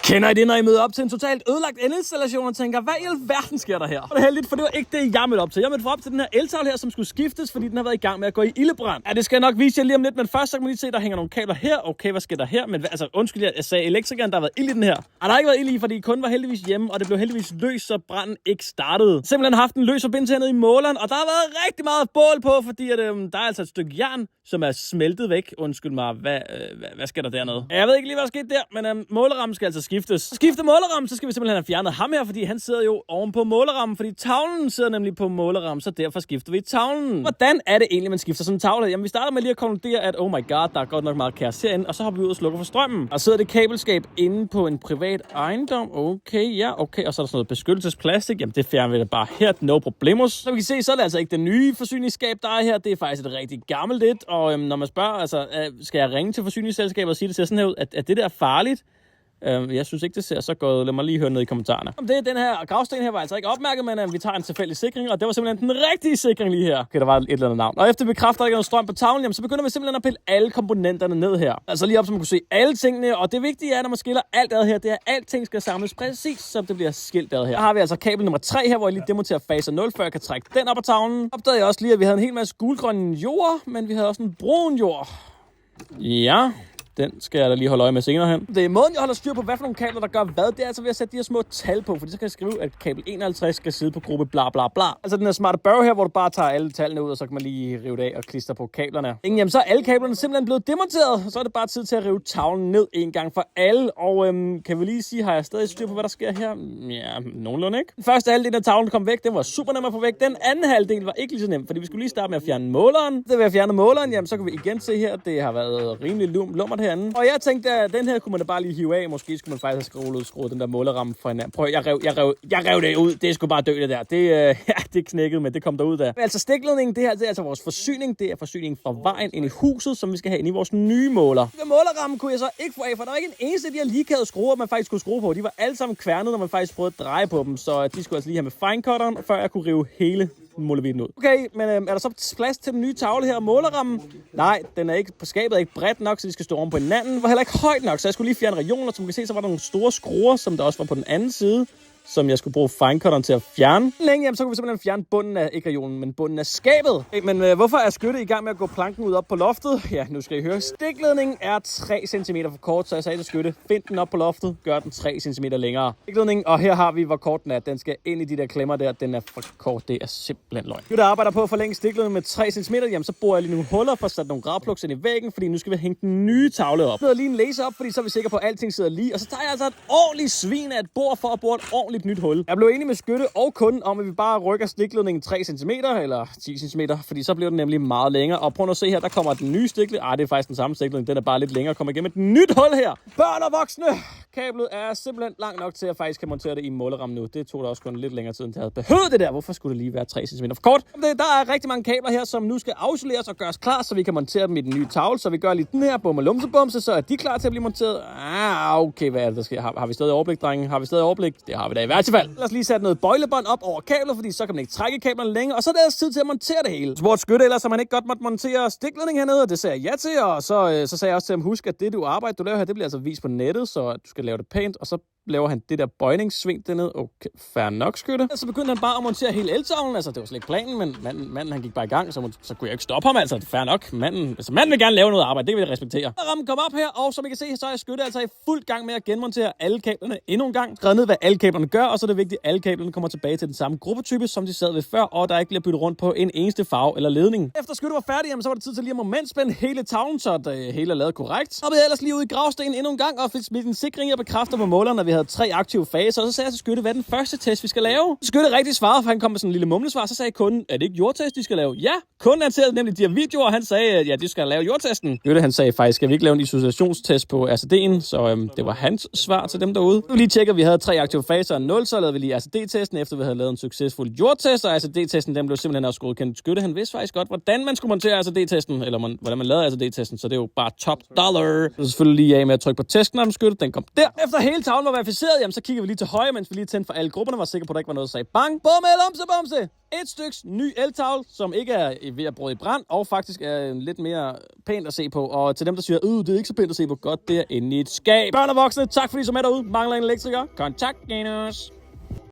Kender I det, når I møder op til en totalt ødelagt elinstallation og tænker, hvad i alverden sker der her? Og det er heldigt, for det var ikke det, jeg mødte op til. Jeg mødte op til den her eltavle her, som skulle skiftes, fordi den har været i gang med at gå i ildebrand. Ja, det skal jeg nok vise jer lige om lidt, men først så kan man lige se, der hænger nogle kabler her. Okay, hvad sker der her? Men altså, undskyld, jeg sagde elektrikeren, der har været ild i den her. Og der har ikke været ild i, fordi kunden var heldigvis hjemme, og det blev heldigvis løs, så branden ikke startede. Simpelthen haft en løs forbindelse hernede i måleren, og der har været rigtig meget bål på, fordi at, der er altså et stykke jern, som er smeltet væk. Undskyld mig, hvad sker der dernede? Jeg ved ikke lige, hvad der skete der, men målerammen skal altså skiftes. Skifte målerammen, så skal vi simpelthen have fjernet ham her, fordi han sidder jo oven på målerammen, fordi tavlen sidder nemlig på målerammen, så derfor skifter vi tavlen. Hvordan er det egentlig, man skifter sådan en tavle? Jamen, vi starter med lige at konkludere, at oh my god, der er godt nok meget kaos herinde, og så hopper vi ud og slukker for strømmen. Og sidder det kabelskab inde på en privat ejendom. Okay, ja, okay. Og så er der sådan noget beskyttelsesplastik. Jamen, det fjerner vi da bare her. No problemos. Så vi kan se, så er det altså ikke det nye forsyningsskab, der er her. Det er faktisk et rigtig gammelt et. Og når man spørger, altså, skal jeg ringe til forsyningsselskabet og sige, det ser sådan her ud, at det der er farligt? Jeg synes ikke, det ser så godt. Lad mig lige høre ned i kommentarerne. Den her gravsten her var altså ikke opmærket, men vi tager en tilfældig sikring, og det var simpelthen den rigtige sikring lige her. Okay, der var et eller andet navn. Og efter vi bekræfter, at der ikke er noget strøm på tavlen, jamen, så begynder vi simpelthen at pille alle komponenterne ned her. Altså lige op, så man kunne se alle tingene, og det vigtige er, når man skiller alt ad her, det er, at alting skal samles præcis, som det bliver skilt ad her. Her har vi altså kabel nummer 3 her, hvor jeg lige demonterer faser 0, før jeg kan trække den op af tavlen. Opdagede jeg også lige, at vi havde en hel masse gulgrøn jord, men vi havde også en brun jord. Ja. Den skal jeg da lige holde øje med senere hen. Det er måden, jeg holder styr på, hvad for nogle kabler, der gør hvad. Det er altså ved at sætte de her små tal på, fordi så kan jeg skrive, at kabel 51 skal sidde på gruppe bla bla bla. Altså den her smarte børge her, hvor du bare tager alle tallene ud, og så kan man lige rive det af og klistre på kablerne. Jamen, så er alle kablerne simpelthen blevet demonteret. Så er det bare tid til at rive tavlen ned en gang for alle. Og kan vi lige sige, har jeg stadig styr på, hvad der sker her? Ja, nogenlunde ikke. Den første halvdel af tavlen kom væk. Den var super nem at få væk. Den anden halvdel var ikke lige så nem, fordi vi skulle lige starte med at fjerne måleren. Det ved at fjerne måleren, jamen så kan vi igen se her, det har været rimelig lummert herinde. Og jeg tænkte, at den her kunne man da bare lige hive af. Måske skulle man faktisk have skruet den der måleramme fra hinanden. Prøv, jeg rev det ud. Det skulle bare dø, det der. Det knækkede, men det kom derud der. Altså stikledningen, det her, det er altså vores forsyning. Det er forsyningen fra vejen ind i huset, som vi skal have ind i vores nye måler. Den målerramme kunne jeg så ikke få af, for der var ikke en eneste af de her ligekæde skruer, man faktisk kunne skrue på. De var alle sammen kværnet, når man faktisk prøvede at dreje på dem. Så de skulle altså lige have med finecutteren, før jeg kunne rive hele måleviden ud. Okay, men er der så plads til den nye tavle her? Målerrammen? Nej, den er ikke på skabet, er ikke bredt nok, så de skal stå oven på hinanden. Var heller ikke højt nok, så jeg skulle lige fjerne regioner. Som man kan se, så var der nogle store skruer, som der også var på den anden side, som jeg skulle bruge finecutteren til at fjerne. Længe, jamen, så kunne vi simpelthen fjerne bunden af, ikke regionen, men bunden af skabet. Okay, men hvorfor er Skytte i gang med at gå planken ud op på loftet? Ja, nu skal I høre. Stikledningen er 3 cm for kort, så jeg sagde til Skytte, find den op på loftet, gør den 3 cm længere. Stikledningen, og her har vi, hvor kort den er. Den skal ind i de der klemmer der, den er for kort. Det er simpelthen løgn. Skytte arbejder på at forlænge stikledningen med 3 cm, jamen så borer jeg lige nogle huller for at sætte nogle gravplugs ind i væggen, fordi nu skal vi hænge den nye tavle op. Jeg lige en laser op, fordi så er vi sikre på, at alting sidder lige, og så tager jeg altså et ordentligt svin af et bord for at bore et ordentligt nyt hul. Jeg blev enig med Skytte og kunden om, at vi bare rykker stikledningen 3 cm eller 10 cm, fordi så bliver den nemlig meget længere. Og prøv at se her, der kommer den nye stikledning. Det er faktisk den samme stikledning, den er bare lidt længere. Kommer igennem et nyt hul her. Børn og voksne! Kablet er simpelthen langt nok til at faktisk kan montere det i målerammen nu. Det tog da også kun lidt længere tid, end det havde behøvet det der. Hvorfor skulle det lige være 3 cm for kort? Der er rigtig mange kabler her, som nu skal afsoleres og gøres klar, så vi kan montere dem i den nye tavle. Så vi gør lige den her, bum og lumsebumse, så er de klar til at blive monteret. Okay, hvad er det, der sker? Har vi stadig overblik, drenge? Har vi stadig overblik? Det har vi da i hvert fald. Lad os lige sætte noget bøjlebånd op over kabler, fordi så kan man ikke trække kablerne længere, og så er det altså tid til at montere det hele. Spurgte Skytte ellers, så man ikke godt måtte montere stikledning hernede, og det sagde jeg ja til, og så sagde jeg også til ham, husk, at det du laver her, det bliver altså vist på nettet, så du skal lave det pænt, og så laver han det der bøjningssving dernede. Okay, fair nok, Skytte. Så begyndte han bare at montere hele eltavlen, altså det var slet ikke planen, men manden han gik bare i gang, så kunne jeg ikke stoppe ham, altså fair nok. Manden vil gerne lave noget arbejde, det vil jeg respektere. Rammen kom op her, og som I kan se, så er Skytte altså i fuld gang med at genmontere alle kablerne endnu en gang. Skrevet ned, hvad alle kablerne gør, og så er det vigtigt, at alle kablerne kommer tilbage til den samme gruppetype, som de sad ved før, og der ikke bliver byttet rundt på en eneste farve eller ledning. Efter Skytte var færdig, jamen, så var det tid til lige at momentspænde hele tavlen, så det hele er lavet korrekt. Og vi ellers lige ud i gravstenen endnu en gang, og fik smidt en sikring og bekræfter på måleren, når vi havde 3 aktive faser, og så sagde jeg til Skytte, hvad er den første test, vi skal lave? Skytte rigtig svarede, for han kom med sådan en lille mumlesvar, så sagde kunden, er det ikke jordtest, de skal lave? Ja, kunden antaget nemlig de her videoer, og han sagde, at ja, de skal lave jordtesten. Skytte, han sagde faktisk, skal vi ikke lave en isolationstest på RCD'en, så det var hans svar til dem derude. Nu lige tjekker, at vi havde 3 aktive faser og 0, så lavede vi lige RCD-testen, efter vi havde lavet en succesfuld jordtest, og RCD-testen, den blev simpelthen også godkendt. Skytte, han vidste faktisk godt, hvordan man skulle montere RCD-testen, eller hvordan man lavede RCD-testen, så det er jo bare top dollar. Så selvfølgelig lige af med at trykke på testknappen, Skytte, den kom der. Efter hele tavlen var verificeret, jamen så kigger vi lige til højre, mens vi lige tændte for alle grupperne, var sikker på, at der ikke var noget, der sagde bang. Bum, bumse. Et styks ny eltavle, som ikke er ved at bryde i brand, og faktisk er lidt mere pænt at se på. Og til dem, der siger, det er ikke så pænt at se på, godt, det er inde i et skab. Børn og voksne, tak fordi I så med derude. Mangler en elektriker? Kontakt os.